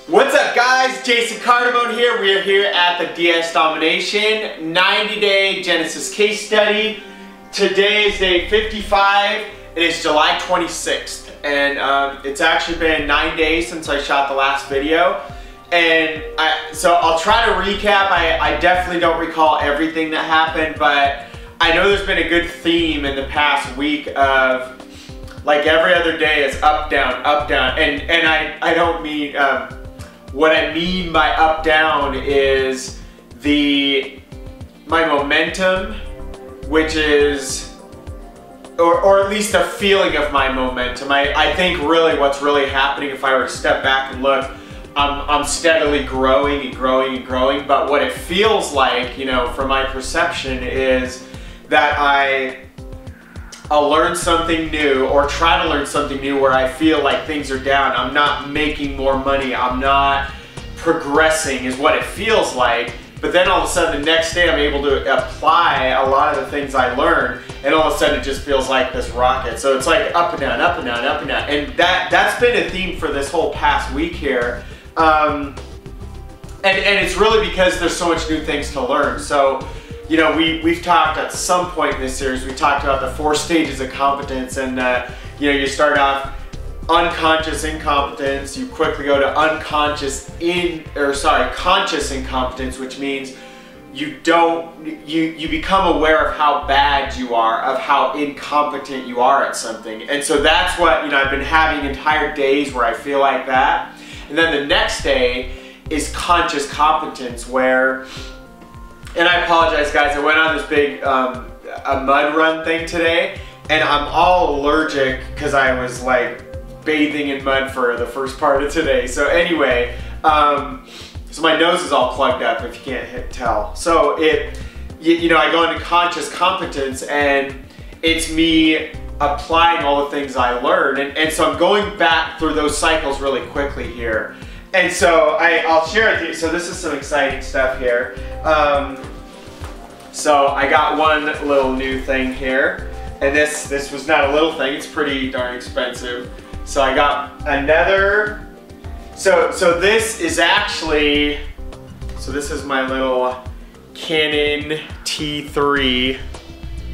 What's up guys, Jason Cardamone here. We are here at the DS Domination 90-day Genesis case study. Today is day 55. It is July 26th and it's actually been 9 days since I shot the last video. And so I'll try to recap. I definitely don't recall everything that happened, but I know there's been a good theme in the past week of like every other day is up, down, and I don't mean, what I mean by up, down is my momentum, which is, or at least a feeling of my momentum. I think really what's really happening, if I were to step back and look, I'm steadily growing and growing and growing, but what it feels like, you know, from my perception is that I'll learn something new or try to learn something new where I feel like things are down. I'm not making more money. I'm not progressing is what it feels like. But then all of a sudden the next day I'm able to apply a lot of the things I learned, and all of a sudden it just feels like this rocket. So it's like up and down, up and down, up and down. And that's been a theme for this whole past week here. And it's really because there's so much new things to learn. So, you know, we've talked at some point in this series, we talked about the 4 stages of competence, and you know, you start off unconscious incompetence, you quickly go to conscious incompetence, which means you become aware of how bad you are, of how incompetent you are at something. And so that's what, you know, I've been having entire days where I feel like that. And then the next day is conscious competence, where, and I apologize guys, I went on this big a mud run thing today, and I'm all allergic because I was like bathing in mud for the first part of today. So anyway, so my nose is all plugged up if you can't tell. So you know, I go into conscious competence and it's me applying all the things I learned, and so I'm going back through those cycles really quickly here. And so I'll share with you. So this is some exciting stuff here. So I got one little new thing here, and this was not a little thing. It's pretty darn expensive. So I got another. So this is actually. So this is my little Canon T3.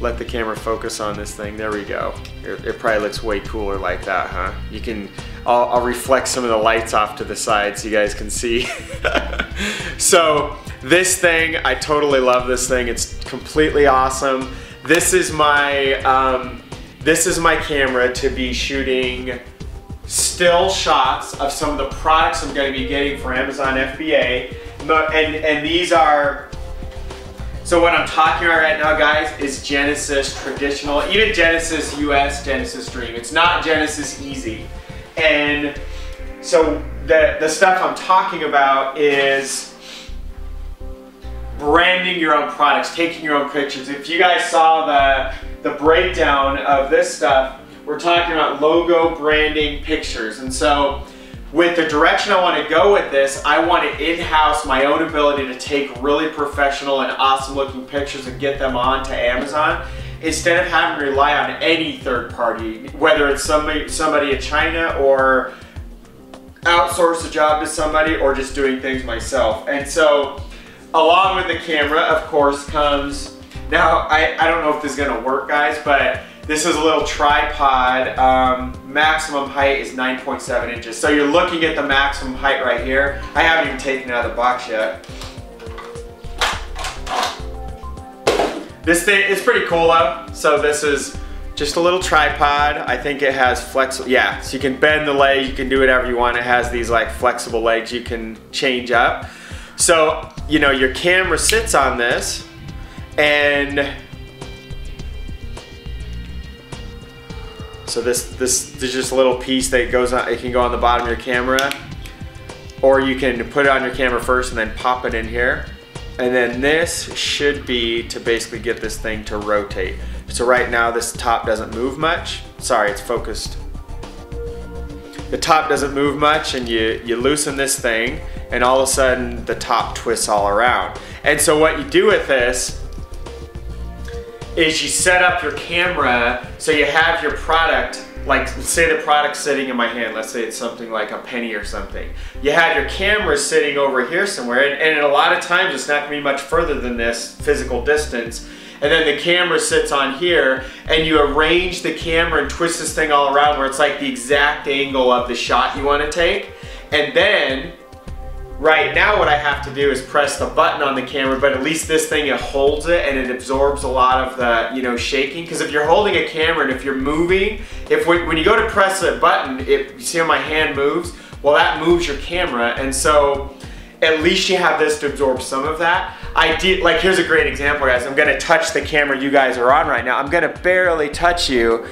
Let the camera focus on this thing. There we go. It probably looks way cooler like that, huh? You can, I'll reflect some of the lights off to the side so you guys can see. So this thing, I totally love this thing. It's completely awesome. This is my camera to be shooting still shots of some of the products I'm going to be getting for Amazon FBA. And these are, so what I'm talking about right now, guys, is Genesis traditional, even Genesis US, Genesis Dream. It's not Genesis Easy. And so the stuff I'm talking about is branding your own products, taking your own pictures. If you guys saw the breakdown of this stuff, we're talking about logo branding pictures. And so with the direction I want to go with this, I want to in-house my own ability to take really professional and awesome looking pictures and get them onto Amazon, instead of having to rely on any third party, whether it's somebody in China, or outsource a job to somebody, or just doing things myself. And so along with the camera, of course, comes, now I don't know if this is going to work, guys, but this is a little tripod. Maximum height is 9.7 inches. So you're looking at the maximum height right here. I haven't even taken it out of the box yet. This thing is pretty cool though. So this is just a little tripod. I think it has flexible, yeah, so you can bend the leg, you can do whatever you want. It has these like flexible legs you can change up. So, you know, your camera sits on this, and so this is just a little piece that goes on, it can go on the bottom of your camera, or you can put it on your camera first and then pop it in here. And then this should be to basically get this thing to rotate. So right now this top doesn't move much. Sorry, it's focused. The top doesn't move much, and you loosen this thing, and all of a sudden the top twists all around. And so what you do with this is you set up your camera so you have your product like say the product's sitting in my hand, let's say it's something like a penny or something. You have your camera sitting over here somewhere, and a lot of times it's not gonna be much further than this physical distance. And then the camera sits on here, and you arrange the camera and twist this thing all around where it's like the exact angle of the shot you wanna take. And then, right now what I have to do is press the button on the camera, but at least this thing, it holds it and it absorbs a lot of the, you know, shaking. Because if you're holding a camera and if you're moving, when you go to press the button, you see how my hand moves? Well, that moves your camera, and so at least you have this to absorb some of that. Like here's a great example, guys. I'm gonna touch the camera you guys are on right now. I'm gonna barely touch you,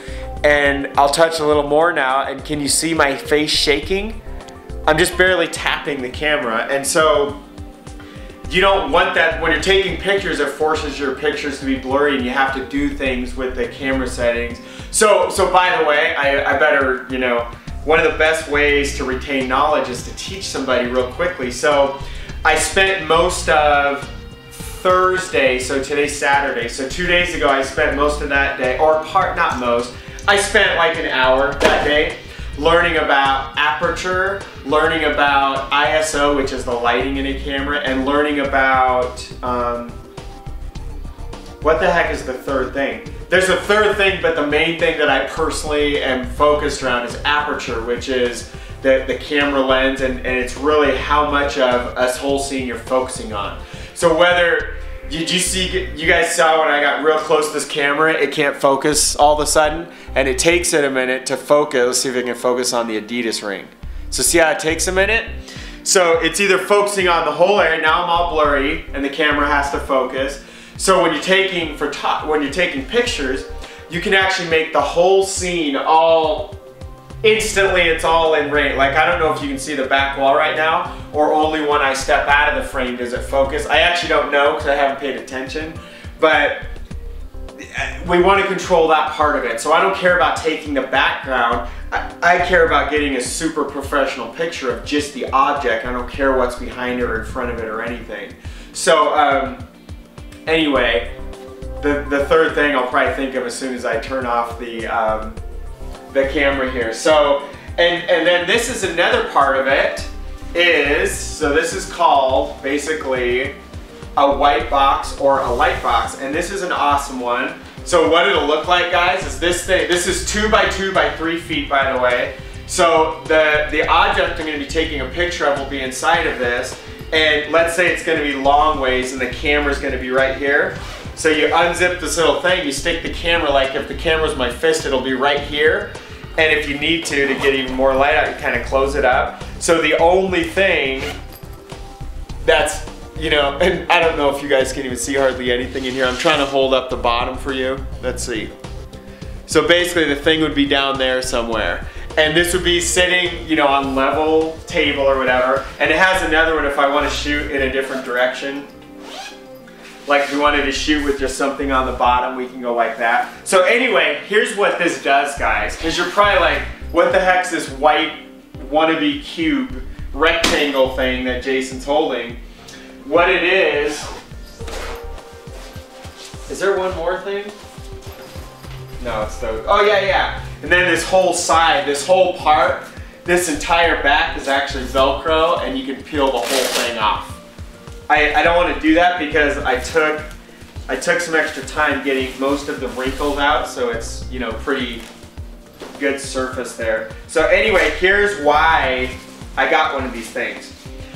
and I'll touch a little more now, and can you see my face shaking? I'm just barely tapping the camera, and so you don't want that. When you're taking pictures, it forces your pictures to be blurry, and you have to do things with the camera settings. So by the way, I better, you know, one of the best ways to retain knowledge is to teach somebody real quickly. So I spent most of Thursday, so today's Saturday, so 2 days ago I spent most of that day, not most, I spent like an hour that day learning about aperture, learning about ISO, which is the lighting in a camera, and learning about, what the heck is the third thing? There's a third thing, but the main thing that I personally am focused around is aperture, which is the camera lens, and it's really how much of a whole scene you're focusing on. So whether, you guys saw when I got real close to this camera, it can't focus all of a sudden, and it takes it a minute to focus. Let's see if it can focus on the Adidas ring. So see how it takes a minute? So it's either focusing on the whole area, now I'm all blurry, and the camera has to focus. So when you're taking pictures, you can actually make the whole scene all instantly, it's all in range. Like, I don't know if you can see the back wall right now, or only when I step out of the frame does it focus. I actually don't know because I haven't paid attention, but we want to control that part of it. So I don't care about taking the background. I care about getting a super professional picture of just the object. I don't care what's behind it or in front of it or anything. So anyway, the third thing I'll probably think of as soon as I turn off the camera here. So, and then this is another part of it so this is called basically a white box or a light box, and this is an awesome one. So what it'll look like, guys, is this thing. This is 2 by 2 by 3 feet, by the way. So the object I'm going to be taking a picture of will be inside of this, and let's say it's going to be long ways and the camera's going to be right here. So you unzip this little thing, you stick the camera, like if the camera's my fist, it'll be right here. And if you need to get even more light out, you kind of close it up. So the only thing that's, you know, and I don't know if you guys can even see hardly anything in here. I'm trying to hold up the bottom for you. Let's see. So basically the thing would be down there somewhere. And this would be sitting, you know, on level table or whatever. And it has another one if I want to shoot in a different direction. Like if we wanted to shoot with just something on the bottom, we can go like that. So anyway, here's what this does, guys. Because you're probably like, what the heck's this white wannabe cube rectangle thing that Jason's holding? What it is there one more thing? No, it's those. Oh yeah. And then this whole side, this whole part, this entire back is actually Velcro, and you can peel the whole thing off. I don't want to do that because I took some extra time getting most of the wrinkles out, so it's, you know, pretty good surface there. So anyway, here's why I got one of these things.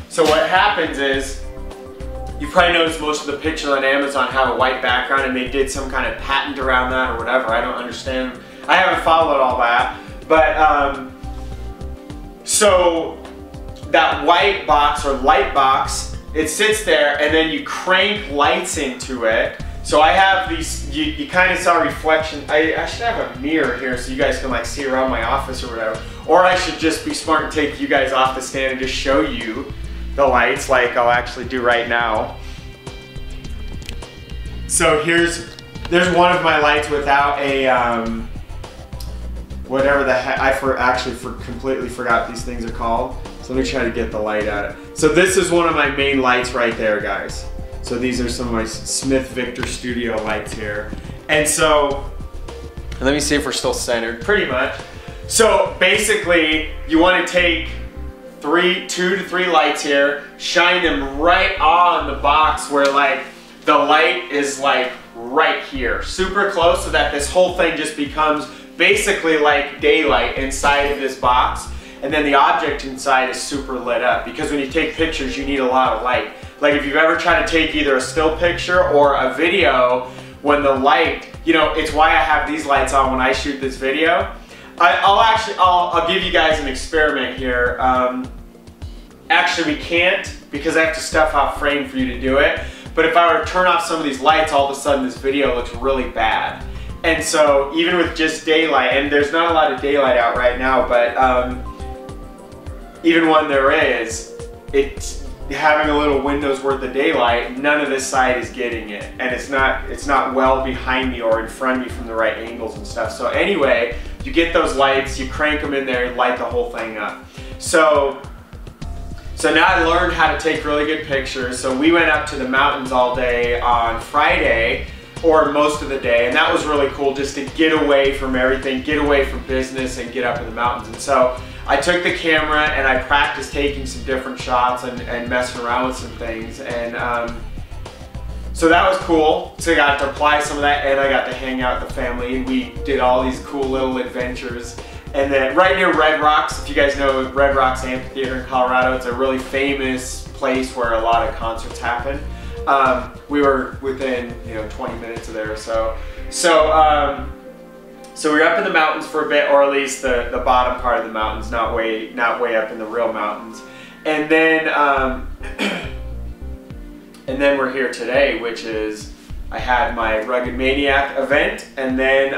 So what happens is, you probably noticed most of the pictures on Amazon have a white background, and they did some kind of patent around that or whatever. I don't understand. I haven't followed all that, but so that white box or light box, it sits there, and then you crank lights into it. So I have these, you kind of saw a reflection. I should have a mirror here so you guys can like see around my office or whatever. Or I should just be smart and take you guys off the stand and just show you the lights like I'll actually do right now. So there's one of my lights without a, whatever the heck, I completely forgot these things are called. So let me try to get the light at it. So this is one of my main lights right there, guys. So these are some of my Smith Victor Studio lights here. And so, let me see if we're still centered, pretty much. So basically, you want to take 2 to 3 lights here, shine them right on the box where like the light is like right here, super close, so that this whole thing just becomes basically like daylight inside of this box. And then the object inside is super lit up, because when you take pictures, you need a lot of light. Like if you've ever tried to take either a still picture or a video, when the light, you know, it's why I have these lights on when I shoot this video. I'll give you guys an experiment here. Actually, we can't, because I have to stuff out frame for you to do it. But if I were to turn off some of these lights, all of a sudden this video looks really bad. And so even with just daylight, and there's not a lot of daylight out right now, but even when there is, it's having a little window's worth of daylight, none of this side is getting it. And it's not well behind me or in front of me from the right angles and stuff. So anyway, you get those lights, you crank them in there, and light the whole thing up. So now I learned how to take really good pictures. So we went up to the mountains all day on Friday, or most of the day, and that was really cool, just to get away from everything, get away from business, and get up in the mountains. And so I took the camera and I practiced taking some different shots and messing around with some things, and so that was cool. So I got to apply some of that, and I got to hang out with the family, and we did all these cool little adventures. And then right near Red Rocks, if you guys know Red Rocks Amphitheater in Colorado, it's a really famous place where a lot of concerts happen. We were within 20 minutes of there or so. So we were up in the mountains for a bit, or at least the bottom part of the mountains, not way up in the real mountains. And then we're here today, which is, I had my Rugged Maniac event, and then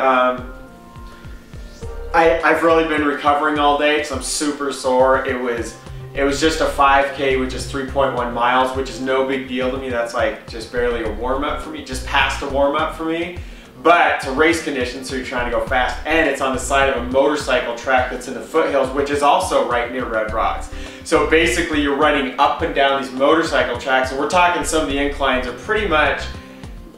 I've really been recovering all day because I'm super sore. It was just a 5K, which is 3.1 miles, which is no big deal to me. That's like just barely a warm-up for me, just past a warm-up for me. But it's a race condition, so you're trying to go fast, and it's on the side of a motorcycle track that's in the foothills, which is also right near Red Rocks. So basically you're running up and down these motorcycle tracks, and we're talking some of the inclines are pretty much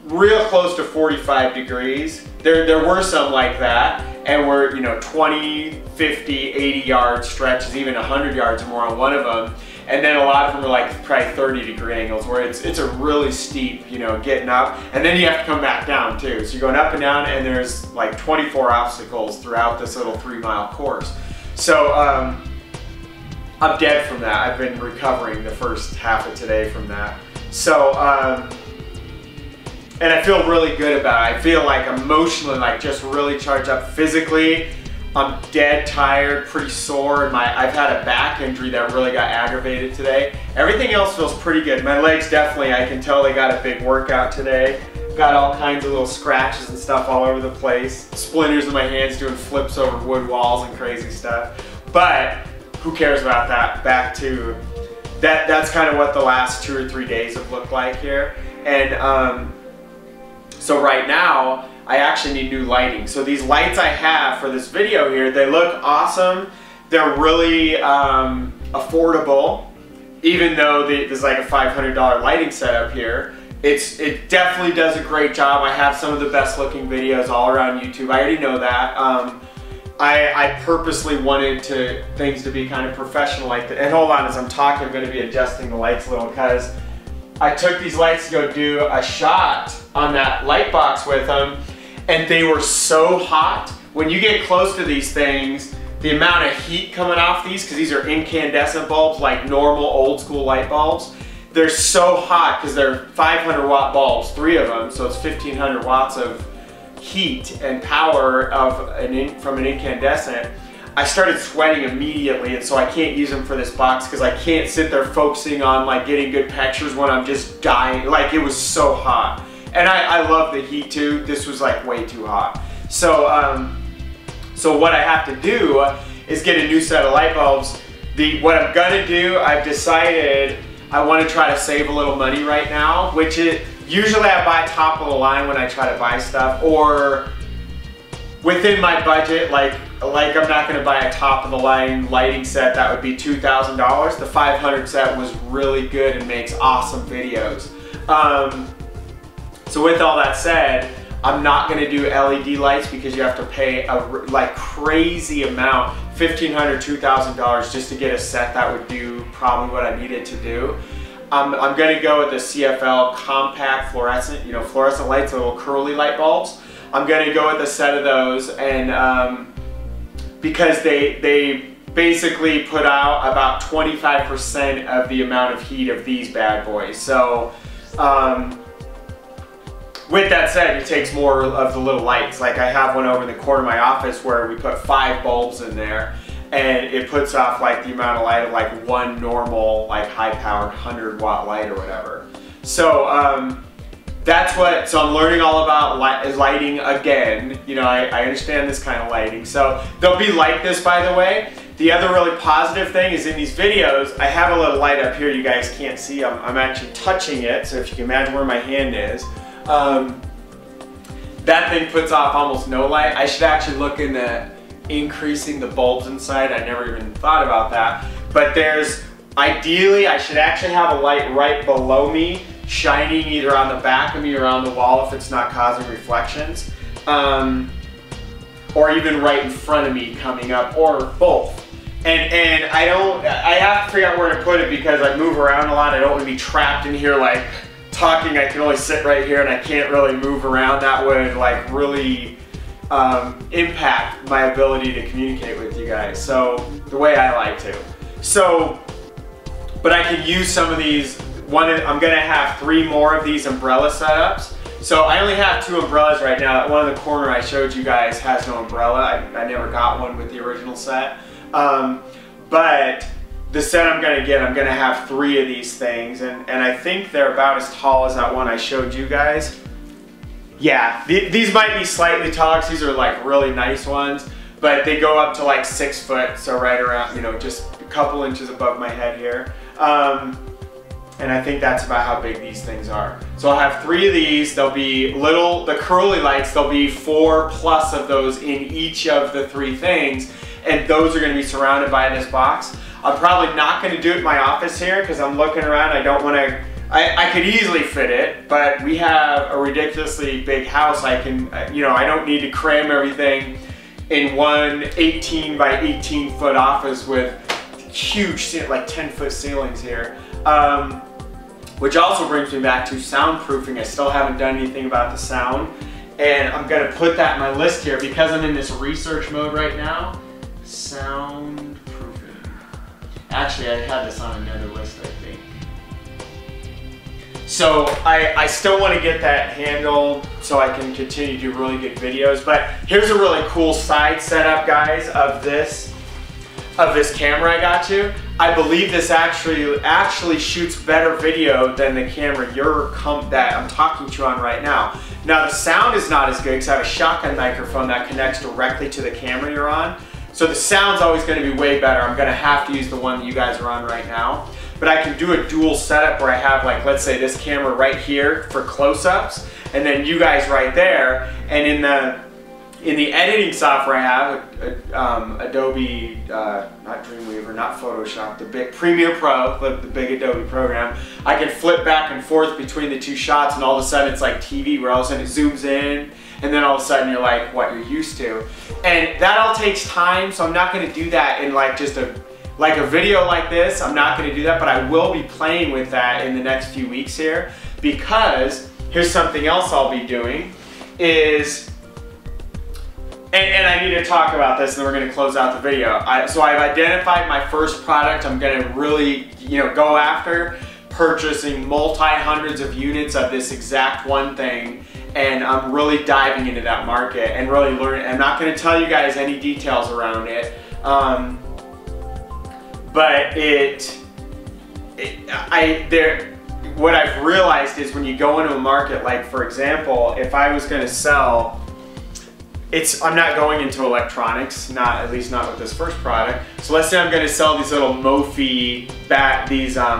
real close to 45 degrees. There were some like that, and we're 20, 50, 80 yard stretches, even 100 yards or more on one of them. And then a lot of them are like probably 30-degree angles where it's a really steep, getting up, and then you have to come back down too. So you're going up and down, and there's like 24 obstacles throughout this little 3-mile course. So I'm dead from that. I've been recovering the first half of today from that. So and I feel really good about it. I feel like emotionally, like just really charged up. Physically, I'm dead tired, pretty sore, and I've had a back injury that really got aggravated today. Everything else feels pretty good. My legs definitely, I can tell they got a big workout today. Got all kinds of little scratches and stuff all over the place. Splinters in my hands doing flips over wood walls and crazy stuff. But who cares about that? Back to, that's kind of what the last 2 or 3 days have looked like here. And so right now, I actually need new lighting. So these lights I have for this video here, they look awesome. They're really affordable, even though there's like a $500 lighting setup here. It definitely does a great job. I have some of the best looking videos all around YouTube. I already know that. I purposely wanted things to be kind of professional like that. And hold on, as I'm talking, I'm going to be adjusting the lights a little, because I took these lights to go do a shot on that light box with them, and they were so hot. When you get close to these things, the amount of heat coming off these, because these are incandescent bulbs, like normal old school light bulbs, they're so hot because they're 500 watt bulbs, 3 of them, so it's 1500 watts of heat and power from an incandescent. I started sweating immediately, and so I can't use them for this box because I can't sit there focusing on like getting good pictures when I'm just dying. Like, it was so hot. And I love the heat too. This was like way too hot. So so what I have to do is get a new set of light bulbs. What I'm gonna do, I've decided I want to try to save a little money right now, which is usually I buy top of the line when I try to buy stuff, or within my budget, like I'm not going to buy a top of the line lighting set that would be $2,000. The 500 set was really good and makes awesome videos. So with all that said, I'm not gonna do LED lights because you have to pay a like crazy amount, $1,500, $2,000 just to get a set that would do probably what I needed to do. I'm gonna go with the CFL compact fluorescent, you know, fluorescent lights, little curly light bulbs. I'm gonna go with a set of those, and because they basically put out about 25% of the amount of heat of these bad boys. So with that said, it takes more of the little lights. Like I have one over in the corner of my office where we put 5 bulbs in there, and it puts off like the amount of light of like one normal like high-powered 100-watt light or whatever. So that's what, so I'm learning all about lighting again. You know, I understand this kind of lighting. So they'll be like this, by the way. The other really positive thing is in these videos, I have a little light up here you guys can't see. I'm actually touching it, so if you can imagine where my hand is. That thing puts off almost no light. I should actually look into increasing the bulbs inside. I never even thought about that. But there's, ideally, I should actually have a light right below me, shining either on the back of me or on the wall if it's not causing reflections. Or even right in front of me coming up, or both. And I have to figure out where to put it because I move around a lot. I don't want to be trapped in here like talking. I can only sit right here and I can't really move around. That would like really impact my ability to communicate with you guys. So the way I like to. So, but I can use some of these. I'm gonna have 3 more of these umbrella setups. So I only have 2 umbrellas right now. That one in the corner I showed you guys has no umbrella. I never got one with the original set. But the set I'm gonna get, I'm gonna have 3 of these things, and I think they're about as tall as that one I showed you guys. Yeah, these might be slightly taller because these are like really nice ones, but they go up to like 6 foot, so right around, you know, just a couple inches above my head here. And I think that's about how big these things are. So I'll have 3 of these. They'll be little, the curly lights, there'll be 4+ of those in each of the 3 things, and those are gonna be surrounded by this box. I'm probably not gonna do it in my office here because I'm looking around. I don't wanna, I could easily fit it, but we have a ridiculously big house. I can, you know, I don't need to cram everything in one 18 by 18 foot office with huge, like 10-foot ceilings here. Which also brings me back to soundproofing. I still haven't done anything about the sound, and I'm gonna put that in my list here because I'm in this research mode right now. Soundproofing. Actually, I had this on another list, I think. So I still want to get that handled so I can continue to do really good videos. But here's a really cool side setup, guys, of this camera I got you. I believe this actually shoots better video than the camera that I'm talking to you on right now. Now the sound is not as good because I have a shotgun microphone that connects directly to the camera you're on. So the sound's always going to be way better. I'm going to have to use the one that you guys are on right now. But I can do a dual setup where I have, like, let's say this camera right here for close-ups, and then you guys right there. And in the editing software I have, Adobe, not Dreamweaver, not Photoshop, the big Premiere Pro, the big Adobe program, I can flip back and forth between the 2 shots, and all of a sudden it's like TV, where all of a sudden it zooms in, and then all of a sudden you're like what you're used to. And that all takes time, so I'm not gonna do that in like just a video like this. I'm not gonna do that, but I will be playing with that in the next few weeks here, because here's something else I'll be doing is, and I need to talk about this, and then we're going to close out the video. So I've identified my first product I'm going to really, you know, go after, purchasing multi-hundreds of units of this exact one thing, and I'm really diving into that market and really learning. I'm not going to tell you guys any details around it, but what I've realized is when you go into a market, like for example, if I was going to sell, I'm not going into electronics, at least not with this first product. So let's say I'm going to sell these little Mophie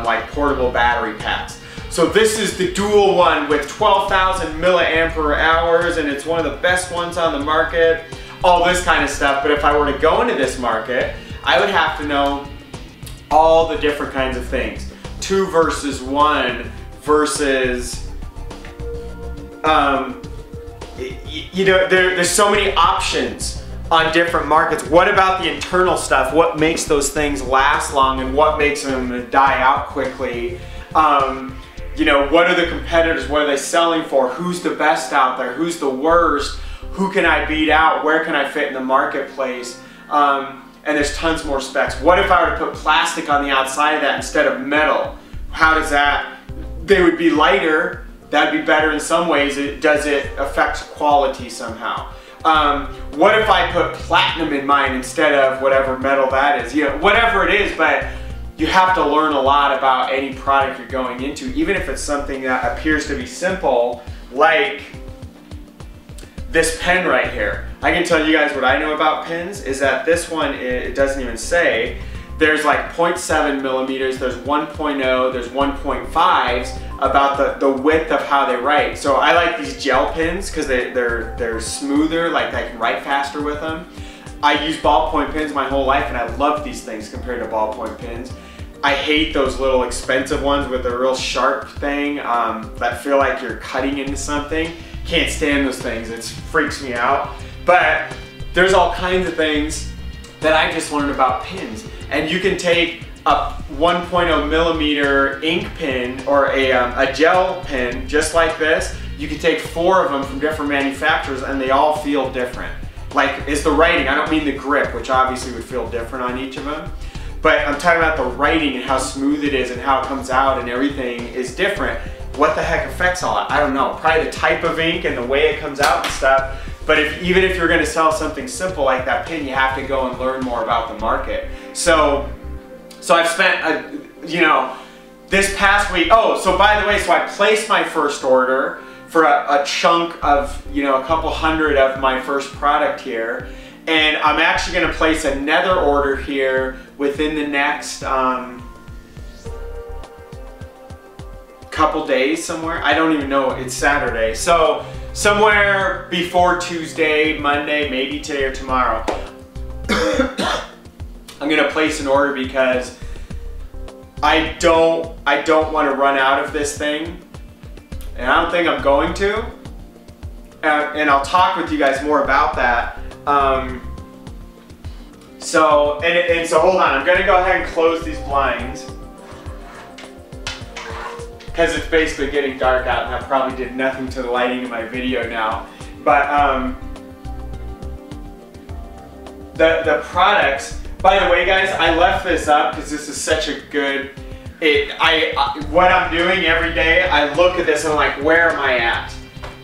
like portable battery packs. So this is the dual one with 12,000 milliampere hours, and it's one of the best ones on the market, all this kind of stuff. But if I were to go into this market, I would have to know all the different kinds of things. 2 versus 1 versus you know, there's so many options on different markets. What about the internal stuff? What makes those things last long and what makes them die out quickly? You know, what are the competitors? What are they selling for? Who's the best out there? Who's the worst? Who can I beat out? Where can I fit in the marketplace? And there's tons more specs. What if I were to put plastic on the outside of that instead of metal? How does that, they would be lighter. That'd be better in some ways. Does it affect quality somehow? What if I put platinum in mine instead of whatever metal that is? You know, whatever it is, but you have to learn a lot about any product you're going into, even if it's something that appears to be simple, like this pen right here. I can tell you guys what I know about pens is that this one, it doesn't even say. There's like 0.7 millimeters, there's 1.0, there's 1.5s about the width of how they write. So I like these gel pens because they're smoother, like I can write faster with them. I use ballpoint pens my whole life and I love these things compared to ballpoint pens. I hate those little expensive ones with a real sharp thing that feel like you're cutting into something. Can't stand those things, it freaks me out. But there's all kinds of things that I just learned about pens. And you can take a 1.0 millimeter ink pen or a gel pen just like this. You can take 4 of them from different manufacturers and they all feel different. Like, is the writing, I don't mean the grip, which obviously would feel different on each of them, but I'm talking about the writing and how smooth it is and how it comes out and everything is different. What the heck affects all that? I don't know. Probably the type of ink and the way it comes out and stuff. But even if you're gonna sell something simple like that pen, you have to go and learn more about the market. So I've spent, you know, this past week, oh, so by the way, so I placed my first order for a chunk of, you know, a couple hundred of my first product here. And I'm actually gonna place another order here within the next couple days somewhere. I don't even know, it's Saturday. So somewhere before Tuesday, Monday, maybe today or tomorrow, I'm gonna place an order because I don't want to run out of this thing, and I don't think I'm going to. And I'll talk with you guys more about that. So hold on, I'm gonna go ahead and close these blinds because it's basically getting dark out and I probably did nothing to the lighting in my video now. But the products, by the way guys, I left this up because this is such a good, what I'm doing every day, I look at this and I'm like, where am I at?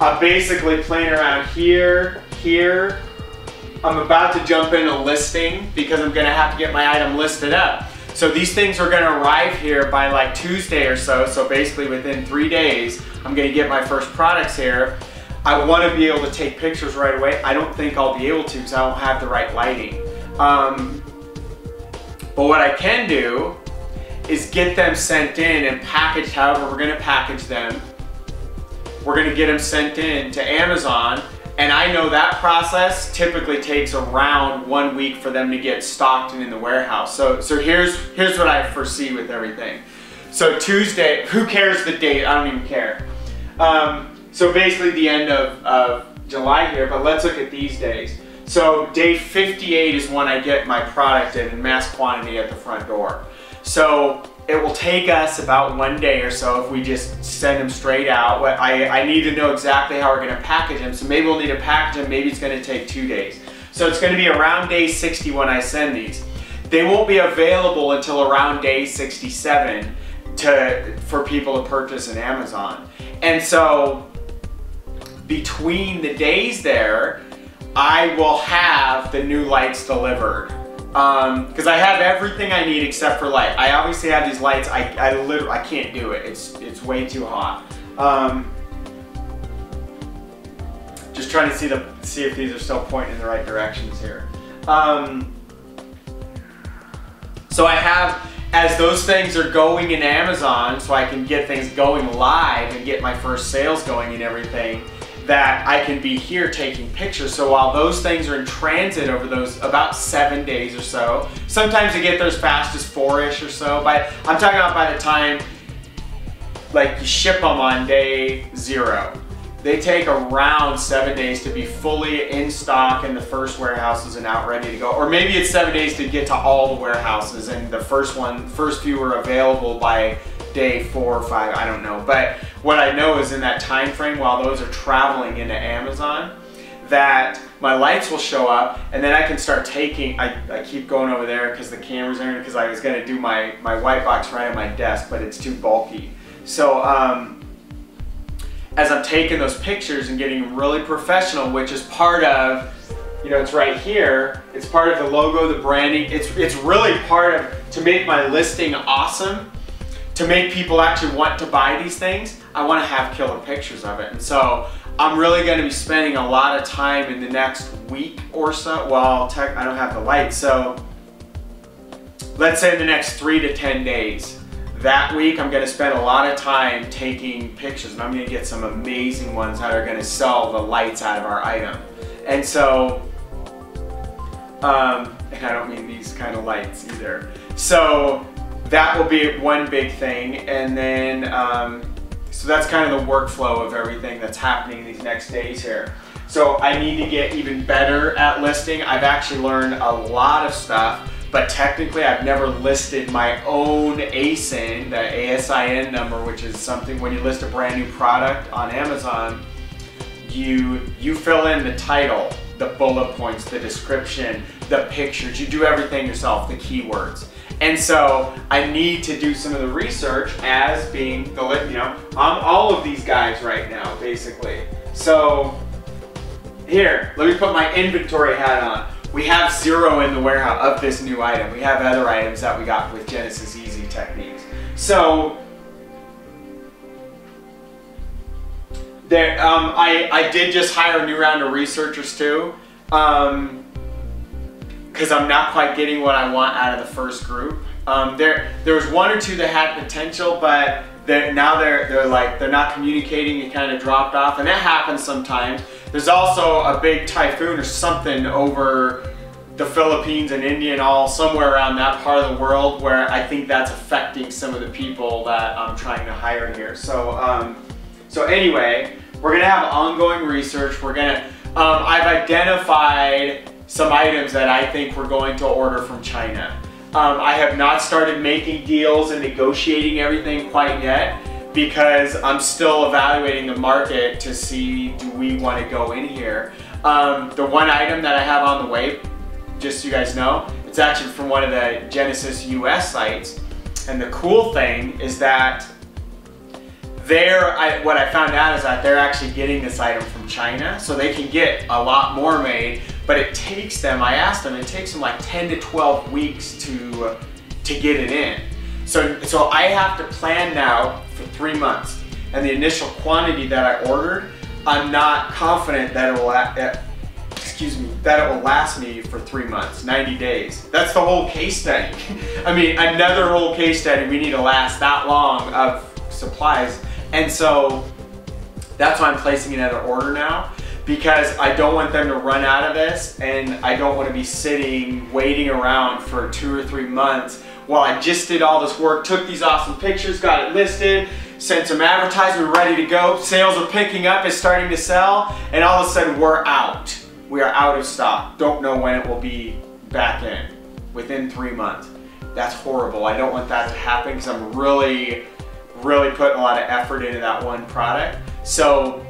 I'm basically playing around here, here. I'm about to jump in a listing because I'm gonna have to get my item listed up. So these things are gonna arrive here by like Tuesday or so. So basically within 3 days, I'm gonna get my first products here. I wanna be able to take pictures right away. I don't think I'll be able to because I don't have the right lighting. But what I can do is get them sent in and packaged however we're gonna package them. We're gonna get them sent in to Amazon. And I know that process typically takes around 1 week for them to get stocked and in the warehouse. So here's what I foresee with everything. So Tuesday, who cares the date? I don't even care. So basically the end of July here, but let's look at these days. So day 58 is when I get my product in mass quantity at the front door. So it will take us about 1 day or so if we just send them straight out. I need to know exactly how we're gonna package them. So maybe we'll need to package them, maybe it's gonna take 2 days. So it's gonna be around day 60 when I send these. They won't be available until around day 67 for people to purchase in Amazon. And so between the days there, I will have the new lights delivered. Because I have everything I need except for light. I obviously have these lights, I literally, I can't do it. It's way too hot. Just trying to see if these are still pointing in the right directions here. So I have, as those things are going in Amazon, so I can get things going live and get my first sales going and everything, that I can be here taking pictures. So while those things are in transit over those about 7 days or so, sometimes they get there as fast as 4-ish or so, but I'm talking about by the time like you ship them on day 0. they take around 7 days to be fully in stock in the first warehouses and out ready to go. Or maybe it's 7 days to get to all the warehouses, and the first few are available by day 4 or 5, I don't know. But what I know is in that time frame, while those are traveling into Amazon, that my lights will show up, and then I can start taking, I keep going over there because the camera's there, because I was going to do my white box right on my desk, but it's too bulky. So as I'm taking those pictures and getting really professional, which is part of, you know, it's right here, it's part of the logo, the branding, it's really part of, to make my listing awesome, to make people actually want to buy these things, I want to have killer pictures of it. And so I'm really going to be spending a lot of time in the next week or so. Well, I don't have the lights, so let's say the next 3 to 10 days. That week I'm going to spend a lot of time taking pictures, and I'm going to get some amazing ones that are going to sell the lights out of our item. And so, and I don't mean these kind of lights either. So that will be one big thing, and then so that's kind of the workflow of everything that's happening these next days here. So I need to get even better at listing. I've actually learned a lot of stuff, but technically I've never listed my own ASIN, the ASIN number, which is something when you list a brand new product on Amazon, you fill in the title, the bullet points, the description, the pictures, you do everything yourself, the keywords. And so I need to do some of the research as being the, you know, I'm all of these guys right now, basically. So here, let me put my inventory hat on. We have 0 in the warehouse of this new item. We have other items that we got with Genesis Easy techniques. So there, I did just hire a new round of researchers too. Because I'm not quite getting what I want out of the first group. There was 1 or 2 that had potential, but they're not communicating. It kind of dropped off, and that happens sometimes. There's also a big typhoon or something over the Philippines and India and all, somewhere around that part of the world, where I think that's affecting some of the people that I'm trying to hire here. So, so anyway, we're gonna have ongoing research. We're gonna, I've identified some items that I think we're going to order from China. I have not started making deals and negotiating everything quite yet, because I'm still evaluating the market to see, do we want to go in here. The one item that I have on the way, just so you guys know, it's actually from one of the Genesis US sites. And the cool thing is that what I found out is that they're actually getting this item from China, so they can get a lot more made, but it takes them, I asked them, it takes them like 10 to 12 weeks to get it in. So I have to plan now for 3 months, and the initial quantity that I ordered, I'm not confident that it will, that it will last me for 3 months, 90 days. That's the whole case study. I mean, another whole case study, we need to last that long of supplies. And so that's why I'm placing another order now, because I don't want them to run out of this, and I don't want to be sitting waiting around for 2 or 3 months while I just did all this work, took these awesome pictures, got it listed, sent some advertising, we're ready to go, sales are picking up, it's starting to sell, and all of a sudden we're out. We are out of stock. Don't know when it will be back in, within 3 months. That's horrible. I don't want that to happen, because I'm really putting a lot of effort into that one product. So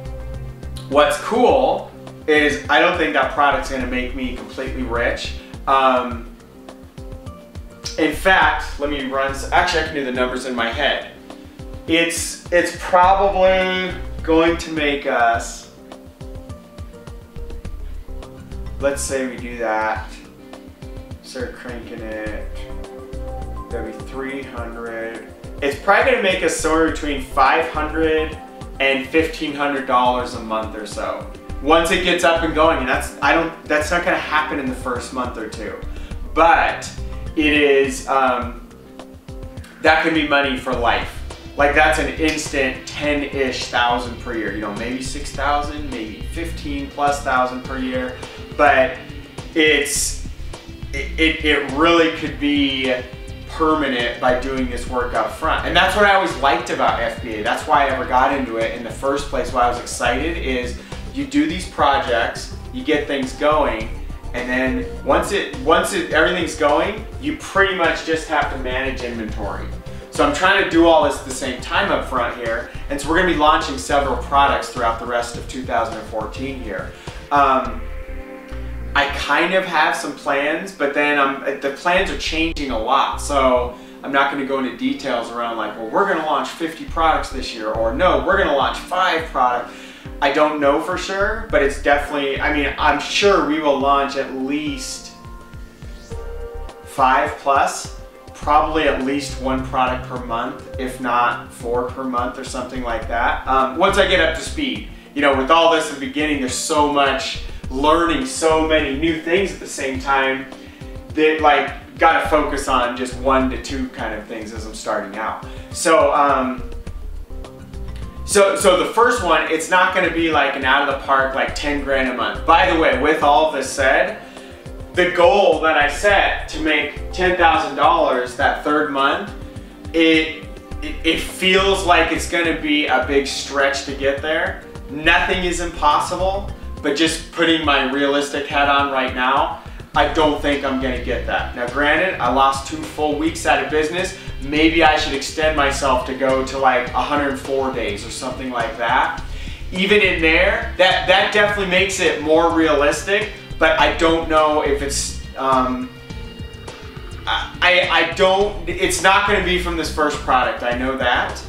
what's cool is I don't think that product's gonna make me completely rich. In fact, let me run, actually I can do the numbers in my head. It's probably going to make us, let's say we do that, start cranking it, that'd be 300. It's probably gonna make us somewhere between $500 and $1,500 a month or so. Once it gets up and going, and that's not gonna happen in the first month or 2. But it is, that can be money for life. Like that's an instant 10-ish thousand per year. You know, maybe 6,000, maybe 15,000+ per year. But it really could be permanent by doing this work up front. And that's what I always liked about FBA. That's why I ever got into it in the first place. Why I was excited is you do these projects, you get things going, and then once everything's going, you pretty much just have to manage inventory. So I'm trying to do all this at the same time up front here, and so we're going to be launching several products throughout the rest of 2014 here. I kind of have some plans, but then the plans are changing a lot, so I'm not going to go into details around like, well, we're going to launch 50 products this year, or no, we're going to launch 5 products. I don't know for sure, but it's definitely, I mean, I'm sure we will launch at least 5 plus, probably at least 1 product per month, if not 4 per month or something like that. Once I get up to speed, you know, with all this in the beginning, there's so much learning, so many new things at the same time that like gotta focus on just 1 to 2 kind of things as I'm starting out. So so the first one, it's not gonna be like an out of the park like 10 grand a month. By the way, with all this said, the goal that I set to make $10,000 that 3rd month, it feels like it's gonna be a big stretch to get there. Nothing is impossible, but just putting my realistic hat on right now, I don't think I'm gonna get that. Now granted, I lost 2 full weeks out of business. Maybe I should extend myself to go to like 104 days or something like that. Even in there, that definitely makes it more realistic, but I don't know if it's, it's not gonna be from this first product, I know that.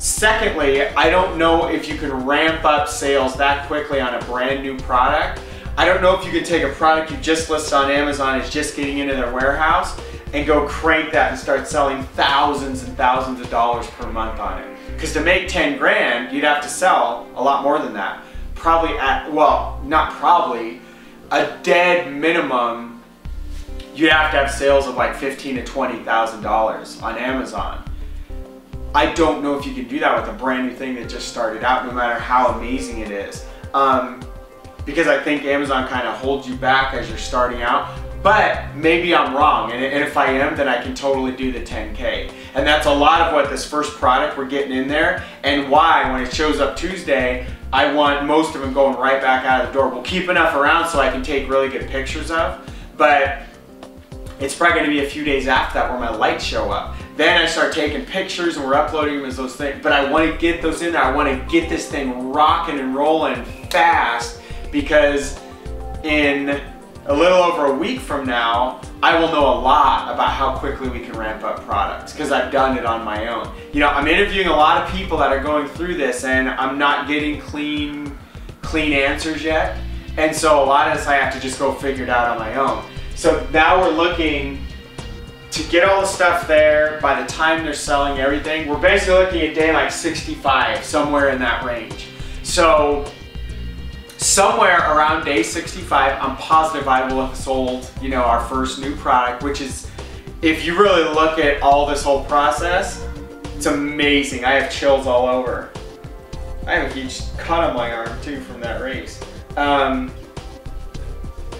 Secondly, I don't know if you can ramp up sales that quickly on a brand new product. I don't know if you can take a product you just listed on Amazon, it's just getting into their warehouse, and go crank that and start selling thousands and thousands of dollars per month on it. Because to make 10 grand, you'd have to sell a lot more than that. Probably well, not probably, a dead minimum, you'd have to have sales of like $15,000 to $20,000 on Amazon. I don't know if you can do that with a brand new thing that just started out, no matter how amazing it is. Because I think Amazon kind of holds you back as you're starting out. But maybe I'm wrong, and if I am, then I can totally do the 10K. And that's a lot of what this first product we're getting in there, and why when it shows up Tuesday, I want most of them going right back out of the door. We'll keep enough around so I can take really good pictures of, but it's probably gonna be a few days after that where my lights show up. Then I start taking pictures and we're uploading them as those things, but I wanna get those in there. I wanna get this thing rocking and rolling fast, because in a little over a week from now, I will know a lot about how quickly we can ramp up products, because I've done it on my own. You know, I'm interviewing a lot of people that are going through this, and I'm not getting clean answers yet. And so a lot of this I have to just go figure it out on my own. So now we're looking to get all the stuff there. By the time they're selling everything, we're basically looking at day like 65, somewhere in that range. So somewhere around day 65, I'm positive I will have sold, you know, our first new product, which is, if you really look at all this whole process, it's amazing. I have chills all over. I have a huge cut on my arm too from that race.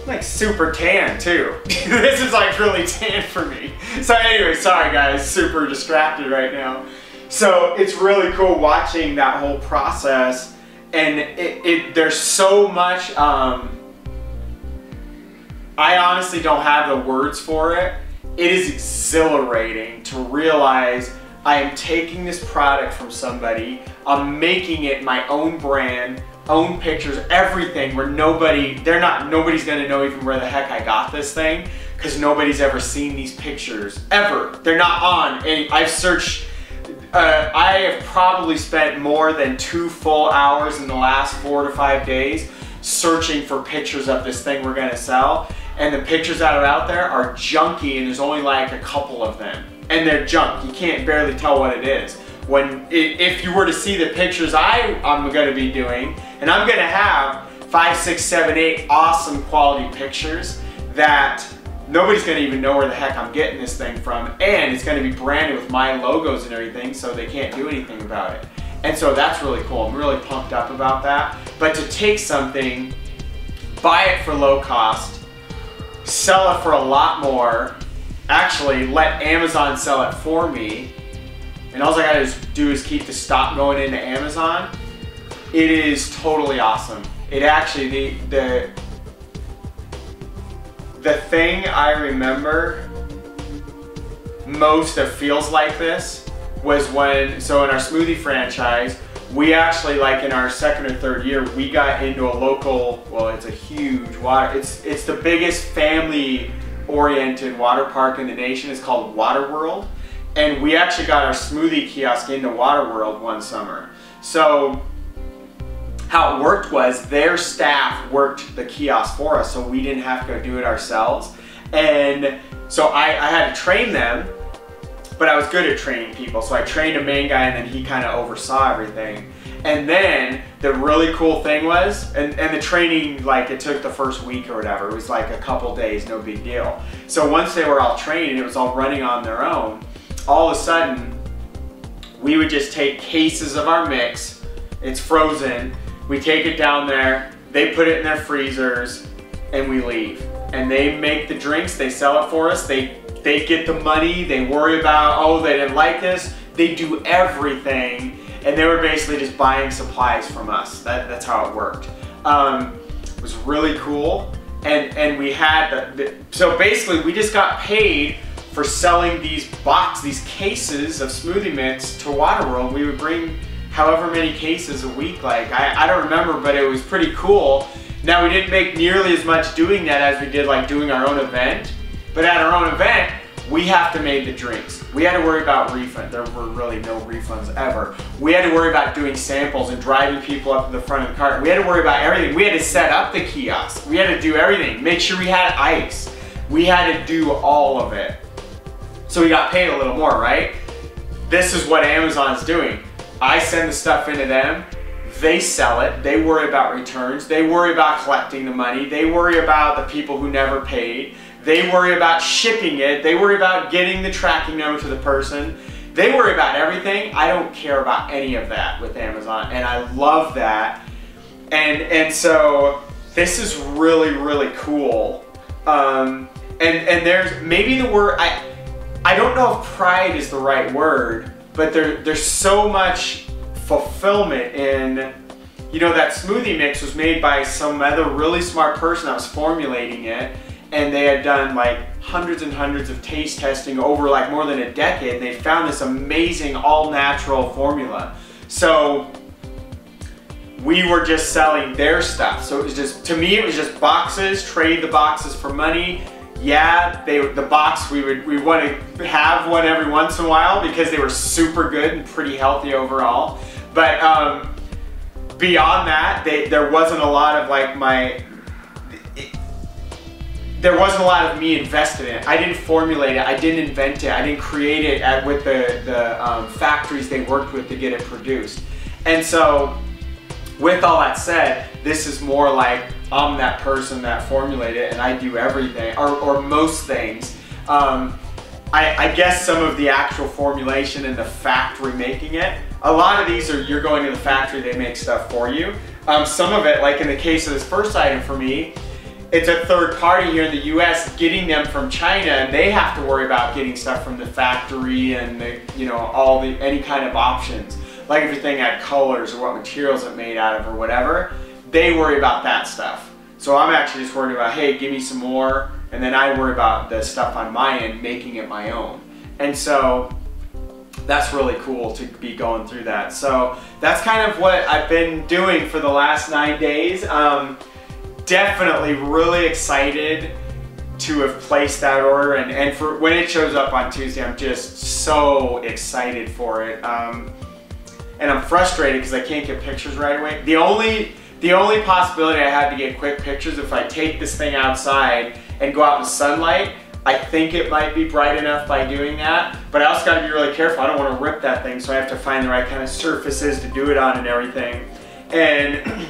Like super tan too. This is like really tan for me. So anyway, sorry guys, super distracted right now. So it's really cool watching that whole process. And there's so much, I honestly don't have the words for it. It is exhilarating to realize I am taking this product from somebody, I'm making it my own brand, own pictures, everything, where nobody's gonna know even where the heck I got this thing, because nobody's ever seen these pictures, ever. They're not on any, I've searched, I have probably spent more than 2 full hours in the last 4 to 5 days searching for pictures of this thing we're gonna sell. And the pictures that are out there are junky, and there's only like a couple of them. And they're junk, you can't barely tell what it is. If you were to see the pictures I'm gonna be doing, and I'm gonna have 5, 6, 7, 8 awesome quality pictures that nobody's gonna even know where the heck I'm getting this thing from, and it's gonna be branded with my logos and everything, so they can't do anything about it. And so that's really cool. I'm really pumped up about that. But to take something, buy it for low cost, sell it for a lot more, actually let Amazon sell it for me, and all I gotta do is keep the stock going into Amazon. It is totally awesome. It actually, the thing I remember most that feels like this was when, so in our smoothie franchise, we actually, like in our second or third year, we got into a local, well, it's a huge water, it's the biggest family-oriented water park in the nation. It's called Water World. And we actually got our smoothie kiosk into Water World one summer. So how it worked was their staff worked the kiosk for us, so we didn't have to go do it ourselves. And so I had to train them, but I was good at training people. So I trained a main guy, and then he kind of oversaw everything. And then the really cool thing was, and the training, like it took the first week or whatever. It was like a couple days, no big deal. So once they were all trained and it was all running on their own, all of a sudden, we would just take cases of our mix. It's frozen. We take it down there, they put it in their freezers, and we leave. And they make the drinks, they sell it for us, they get the money, they worry about, oh, they didn't like this. They do everything, and they were basically just buying supplies from us. That's how it worked. It was really cool, and we had, so basically we just got paid for selling these cases of smoothie mix to Waterworld. We would bring however many cases a week, like, I don't remember, but it was pretty cool. Now, we didn't make nearly as much doing that as we did like doing our own event, but at our own event, we have to make the drinks. We had to worry about refund. There were really no refunds ever. We had to worry about doing samples and driving people up to the front of the cart. We had to worry about everything. We had to set up the kiosk. We had to do everything. Make sure we had ice. We had to do all of it. So we got paid a little more, right? This is what Amazon's doing. I send the stuff into them, they sell it, they worry about returns, they worry about collecting the money, they worry about the people who never paid, they worry about shipping it, they worry about getting the tracking number to the person, they worry about everything. I don't care about any of that with Amazon, and I love that. And so this is really, really cool. And there's maybe the word, I don't know if pride is the right word, but there's so much fulfillment in, you know, that smoothie mix was made by some other really smart person that was formulating it, and they had done like hundreds and hundreds of taste testing over like more than a decade, and they found this amazing all-natural formula. So we were just selling their stuff. So it was just, to me, it was just boxes, trade the boxes for money. Yeah, the box, we want to have one every once in a while because they were super good and pretty healthy overall. But beyond that, there wasn't a lot of like there wasn't a lot of me invested in it. I didn't formulate it, I didn't invent it, I didn't create it with the factories they worked with to get it produced. And so, with all that said, this is more like I'm that person that formulated it and I do everything, or most things. I guess some of the actual formulation and the factory making it, a lot of these are, you're going to the factory, they make stuff for you. Some of it, like in the case of this first item for me, it's a third party here in the US getting them from China, and they have to worry about getting stuff from the factory and any kind of options. Like if your thing had colors or what materials it made out of or whatever, they worry about that stuff. So I'm actually just worried about, hey, give me some more, and then I worry about the stuff on my end, making it my own. And so that's really cool to be going through that. So that's kind of what I've been doing for the last 9 days. Definitely really excited to have placed that order, and for when it shows up on Tuesday, I'm just so excited for it. And I'm frustrated because I can't get pictures right away. The only possibility I have to get quick pictures if I take this thing outside and go out in sunlight. I think it might be bright enough by doing that, but I also got to be really careful. I don't want to rip that thing, so I have to find the right kind of surfaces to do it on and everything. And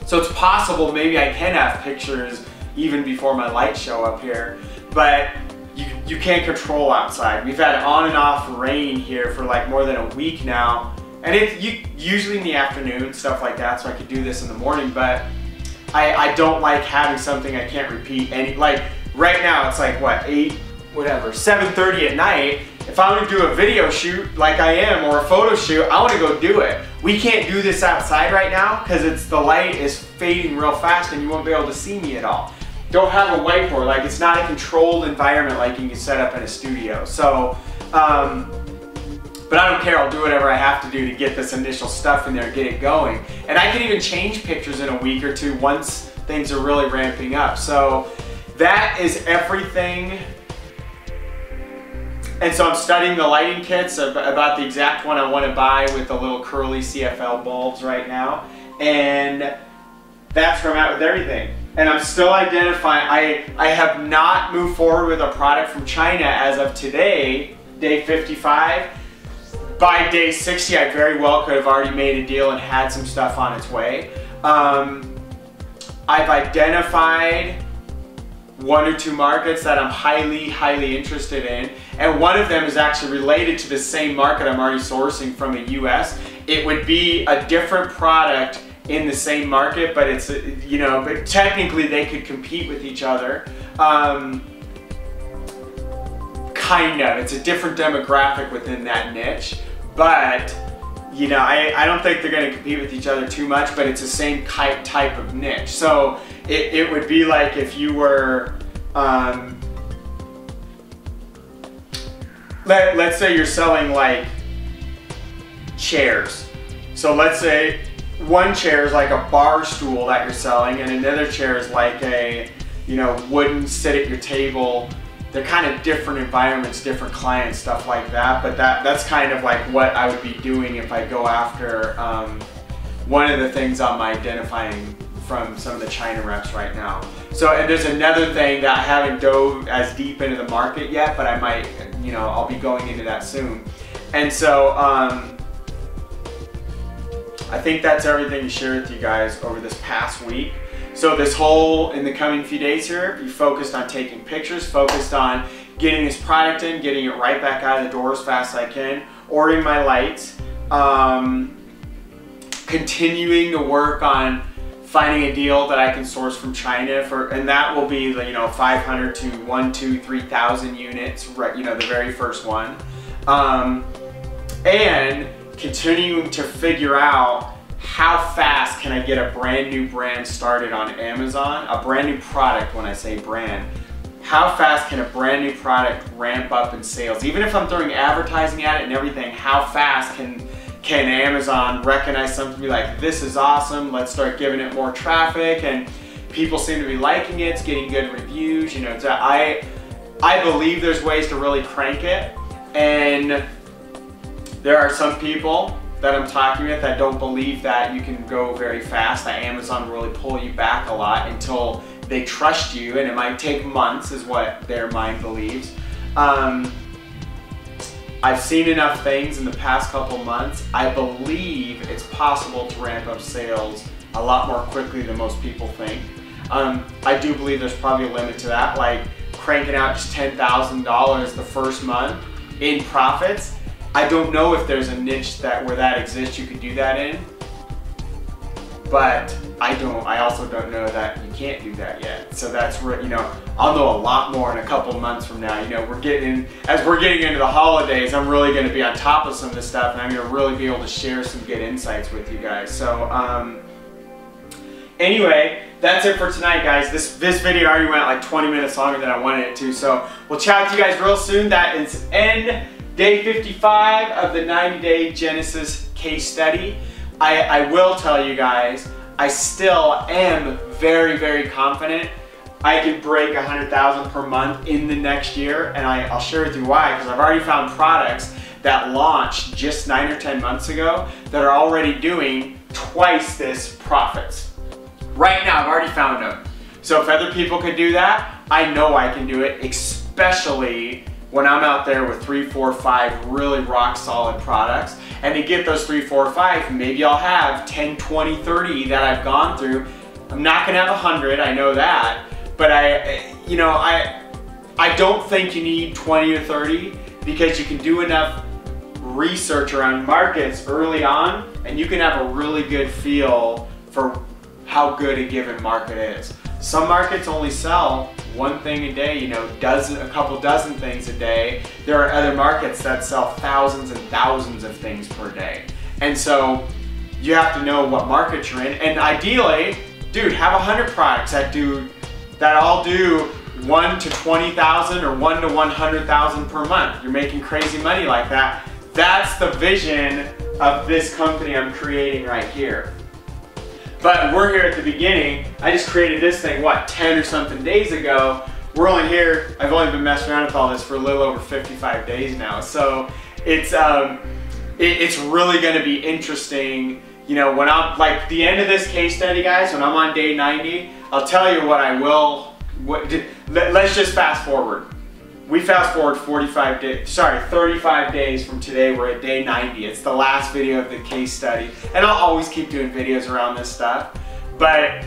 so it's possible maybe I can have pictures even before my lights show up here, but you can't control outside. We've had on and off rain here for like more than a week now, and it's usually in the afternoon, stuff like that, so I could do this in the morning, but I don't like having something I can't repeat. And like right now it's like what, 8 whatever, 7:30 at night. If I want to do a video shoot like I am, or a photo shoot, I want to go do it. We can't do this outside right now because the light is fading real fast and you won't be able to see me at all. Don't have a whiteboard, like it's not a controlled environment like you can set up in a studio. So, but I don't care, I'll do whatever I have to do to get this initial stuff in there, get it going. And I can even change pictures in a week or two once things are really ramping up. So that is everything. And so I'm studying the lighting kits about the exact one I want to buy with the little curly CFL bulbs right now. And that's where I'm at with everything. And I'm still identifying, I have not moved forward with a product from China as of today, day 55. By day 60, I very well could have already made a deal and had some stuff on its way. I've identified 1 or 2 markets that I'm highly interested in. And one of them is actually related to the same market I'm already sourcing from the US. It would be a different product in the same market, but it's, you know, but technically they could compete with each other. Kind of, it's a different demographic within that niche, but you know, I don't think they're going to compete with each other too much, but it's the same type of niche. So it would be like if you were, let's say you're selling like chairs. So let's say one chair is like a bar stool that you're selling, and another chair is like a, you know, wooden sit at your table. They're kind of different environments, different clients, stuff like that. But that's kind of like what I would be doing if I go after one of the things I'm identifying from some of the China reps right now. So, and there's another thing that I haven't dove as deep into the market yet, but I might, you know, I'll be going into that soon. And so, I think that's everything to share with you guys over this past week. So this whole, in the coming few days here, be focused on taking pictures, focused on getting this product in, getting it right back out of the door as fast as I can, ordering my lights, continuing to work on finding a deal that I can source from China for, and that will be, you know, 500 to 1, 2, 3,000 units, right, you know, the very first one. And continuing to figure out how fast can I get a brand new brand started on Amazon, a brand new product. When I say brand, how fast can a brand new product ramp up in sales? Even if I'm throwing advertising at it and everything, how fast can Amazon recognize something, be like, this is awesome, let's start giving it more traffic, and people seem to be liking it, it's getting good reviews, you know. I believe there's ways to really crank it, and there are some people that I'm talking with that don't believe that you can go very fast, that Amazon will really pull you back a lot until they trust you, and it might take months is what their mind believes. I've seen enough things in the past couple months. I believe it's possible to ramp up sales a lot more quickly than most people think. I do believe there's probably a limit to that, like cranking out just $10,000 the first month in profits. I don't know if there's a niche where that exists you could do that in, but I also don't know that you can't do that yet. So that's where, you know, I'll know a lot more in a couple months from now. You know, as we're getting into the holidays, I'm really going to be on top of some of this stuff, and I'm going to really be able to share some good insights with you guys. So anyway, that's it for tonight, guys. This video already went like 20 minutes longer than I wanted it to, so we'll chat with you guys real soon. That is end day 55 of the 90-day Genesis case study. I will tell you guys, I still am very confident I could break 100,000 per month in the next year, and I'll share with you why, because I've already found products that launched just 9 or 10 months ago that are already doing twice this profits. Right now, I've already found them. So if other people could do that, I know I can do it, especially when I'm out there with 3, 4, 5 really rock solid products. And to get those 3, 4, 5, maybe I'll have 10, 20, 30 that I've gone through. I'm not gonna have 100, I know that, but I don't think you need 20 or 30, because you can do enough research around markets early on, and you can have a really good feel for how good a given market is. Some markets only sell one thing a day, you know, a couple dozen things a day. There are other markets that sell thousands and thousands of things per day. And so you have to know what market you're in. And ideally, dude, have 100 products that all do 1 to 20,000 or 1 to 100,000 per month. You're making crazy money like that. That's the vision of this company I'm creating right here. But we're here at the beginning. I just created this thing, what, 10 or something days ago. We're only here, I've only been messing around with all this for a little over 55 days now. So it's really gonna be interesting. You know, when I'm, like the end of this case study, guys, when I'm on day 90, I'll tell you what I will, let's just fast forward. We fast forward 35 days from today. We're at day 90. It's the last video of the case study. And I'll always keep doing videos around this stuff. But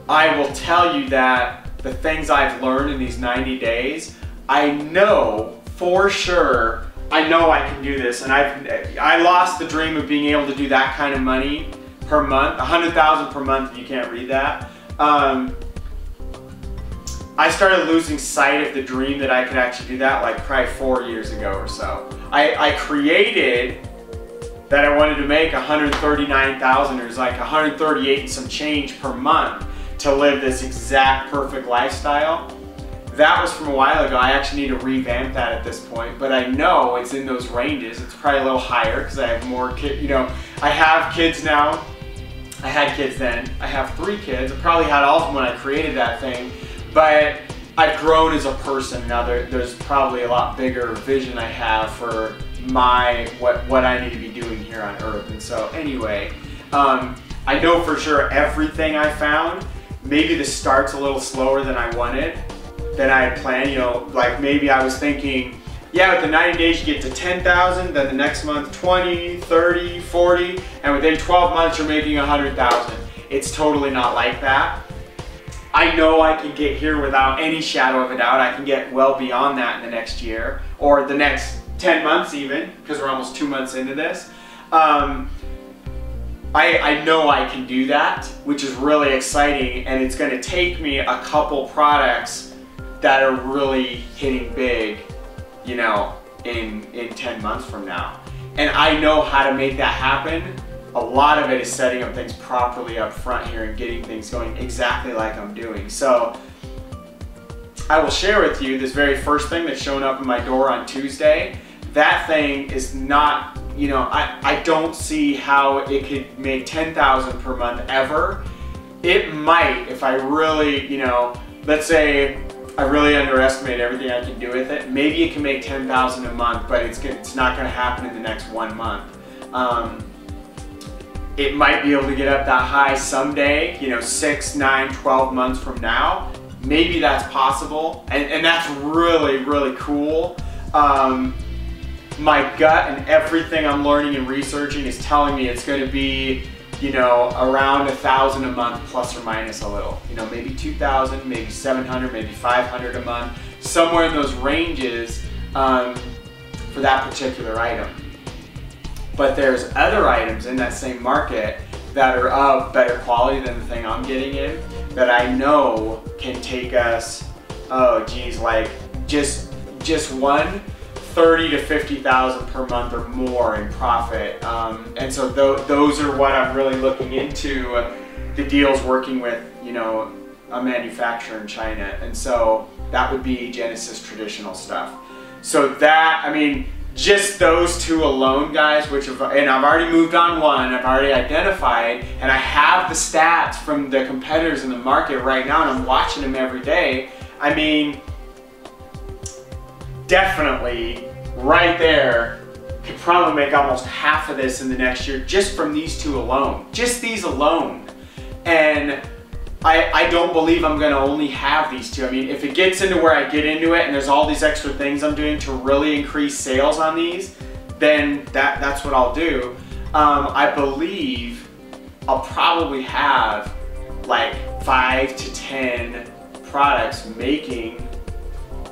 I will tell you that the things I've learned in these 90 days, I know for sure, I know I can do this. And I lost the dream of being able to do that kind of money per month, 100,000 per month if you can't read that. I started losing sight of the dream that I could actually do that like probably 4 years ago or so. I created that I wanted to make 139,000 or like 138 and some change per month to live this exact perfect lifestyle. That was from a while ago. I actually need to revamp that at this point, but I know it's in those ranges. It's probably a little higher because I have more kids. You know, I have kids now. I had kids then. I have 3 kids. I probably had all of them when I created that thing. But I've grown as a person. Now there's probably a lot bigger vision I have for what I need to be doing here on Earth. And so anyway, I know for sure everything I found, maybe the start's a little slower than I wanted, than I had planned. You know, like maybe I was thinking, yeah, with the 90 days you get to 10,000, then the next month 20, 30, 40, and within 12 months you're making 100,000. It's totally not like that. I know I can get here without any shadow of a doubt. I can get well beyond that in the next year, or the next 10 months even, because we're almost 2 months into this. I know I can do that, which is really exciting, and it's gonna take me a couple products that are really hitting big, you know, in 10 months from now. And I know how to make that happen. A lot of it is setting up things properly up front here and getting things going exactly like I'm doing. So I will share with you this very first thing that's shown up in my door on Tuesday. That thing is not, you know, I don't see how it could make 10,000 per month ever. It might if I really, you know, let's say I really underestimate everything I can do with it. Maybe it can make 10,000 a month, but it's not going to happen in the next 1 month. It might be able to get up that high someday, you know, 6, 9, 12 months from now. Maybe that's possible, and that's really, really cool. My gut and everything I'm learning and researching is telling me it's going to be, you know, around 1,000 a month plus or minus a little. You know, maybe 2,000, maybe 700, maybe 500 a month, somewhere in those ranges for that particular item. But there's other items in that same market that are of better quality than the thing I'm getting in that I know can take us, oh geez, like just one 30 to 50,000 per month or more in profit. And so those are what I'm really looking into, the deals working with, you know, a manufacturer in China. And so that would be Genesis traditional stuff. So that, I mean, just those 2 alone, guys, and I've already moved on one, I've already identified, and I have the stats from the competitors in the market right now, and I'm watching them every day. I mean, definitely right there, could probably make almost half of this in the next year just from these 2 alone, just these alone. And I don't believe I'm gonna only have these 2. I mean, if it gets into where I get into it and there's all these extra things I'm doing to really increase sales on these, then that's what I'll do. I believe I'll probably have like 5 to 10 products making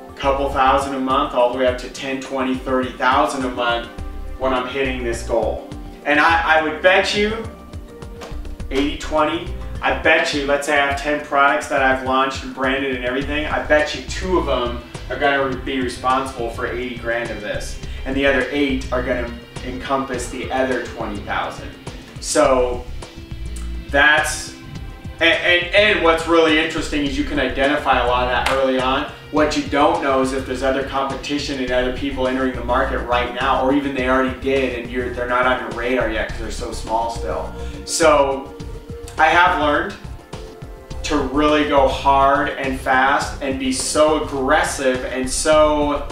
a couple thousand a month, all the way up to 10, 20, 30,000 a month when I'm hitting this goal. And I would bet you 80-20, I bet you, let's say I have 10 products that I've launched and branded and everything, I bet you 2 of them are gonna be responsible for 80 grand of this. And the other 8 are gonna encompass the other 20,000. So that's, and what's really interesting is you can identify a lot of that early on. What you don't know is if there's other competition and other people entering the market right now, or even they already did and they're not on your radar yet because they're so small still. So I have learned to really go hard and fast and be so aggressive and so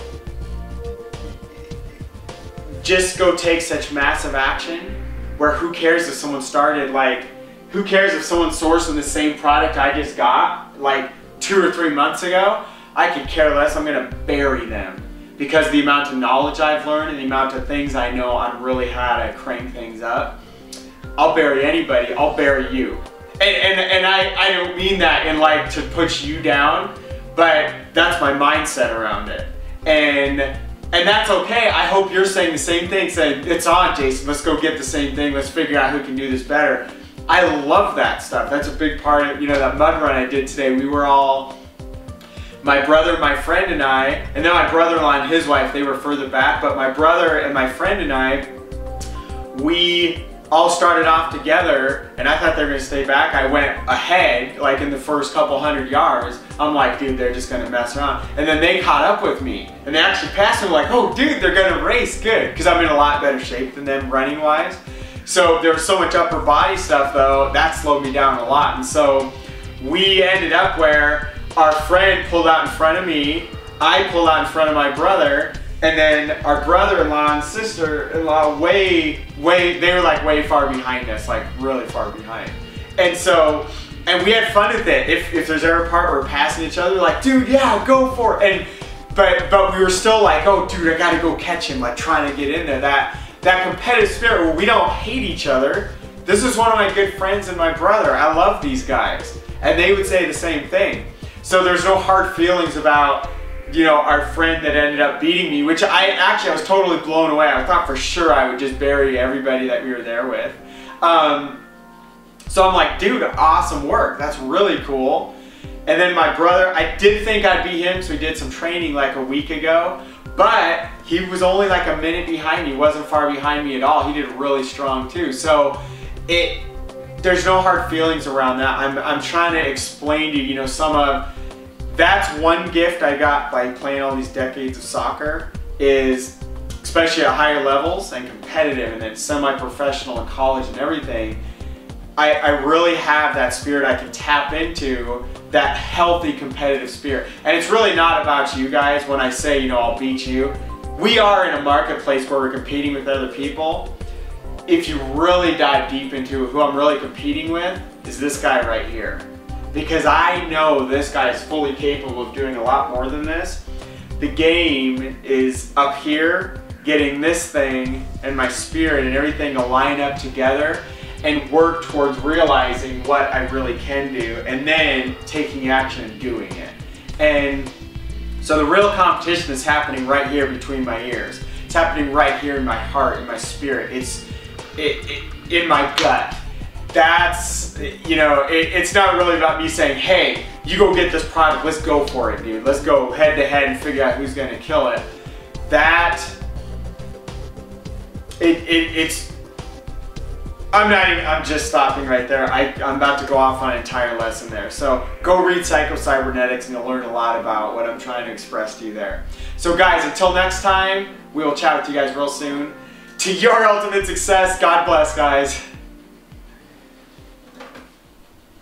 just go take such massive action where who cares if someone started, like, who cares if someone's sourcing the same product I just got like 2 or 3 months ago? I could care less. I'm gonna bury them because of the amount of knowledge I've learned and the amount of things I know on really how to crank things up. I'll bury anybody, I'll bury you. And I don't mean that in like to push you down, but that's my mindset around it. And that's okay. I hope you're saying the same thing, saying, it's on, Jason, let's go get the same thing, let's figure out who can do this better. I love that stuff. That's a big part of, you know, that mud run I did today. We were all, my brother, my friend and I, and then my brother-in-law and his wife, they were further back, but my brother and my friend and I, we all started off together, and I thought they were gonna stay back. I went ahead, like in the first couple 100 yards. I'm like, dude, they're just gonna mess around. And then they caught up with me, and they actually passed me, like, oh, dude, they're gonna race good, because I'm in a lot better shape than them running-wise. So there was so much upper body stuff, though, that slowed me down a lot. And so we ended up where our friend pulled out in front of me, I pulled out in front of my brother, and then our brother-in-law and sister-in-law they were like way far behind us, like really far behind. And so, and we had fun with it. If there's ever a part where we're passing each other, like, dude, yeah, go for it. But we were still like, oh, dude, I gotta go catch him, like trying to get in there. That competitive spirit where we don't hate each other. This is one of my good friends and my brother. I love these guys. And they would say the same thing. So there's no hard feelings about, you know, our friend that ended up beating me, which I was totally blown away. I thought for sure I would just bury everybody that we were there with. So I'm like, dude, awesome work. That's really cool. And then my brother, I did think I'd beat him, so we did some training like a week ago, but he was only like a minute behind me. He wasn't far behind me at all. He did really strong too. So there's no hard feelings around that. I'm trying to explain to you, you know, that's one gift I got by playing all these decades of soccer, is especially at higher levels and competitive and then semi-professional in college and everything, I really have that spirit I can tap into, that healthy competitive spirit. And it's really not about you guys when I say, you know, I'll beat you. We are in a marketplace where we're competing with other people. If you really dive deep into who I'm really competing with, is this guy right here. Because I know this guy is fully capable of doing a lot more than this. The game is up here, getting this thing and my spirit and everything to line up together and work towards realizing what I really can do and then taking action and doing it. And so the real competition is happening right here between my ears. It's happening right here in my heart, in my spirit. It's in my gut. That's, you know, it's not really about me saying, hey, you go get this product, let's go for it, dude. Let's go head to head and figure out who's gonna kill it. I'm just stopping right there. I'm about to go off on an entire lesson there. So go read Psycho-Cybernetics and you'll learn a lot about what I'm trying to express to you there. So guys, until next time, we will chat with you guys real soon. To your ultimate success, God bless, guys.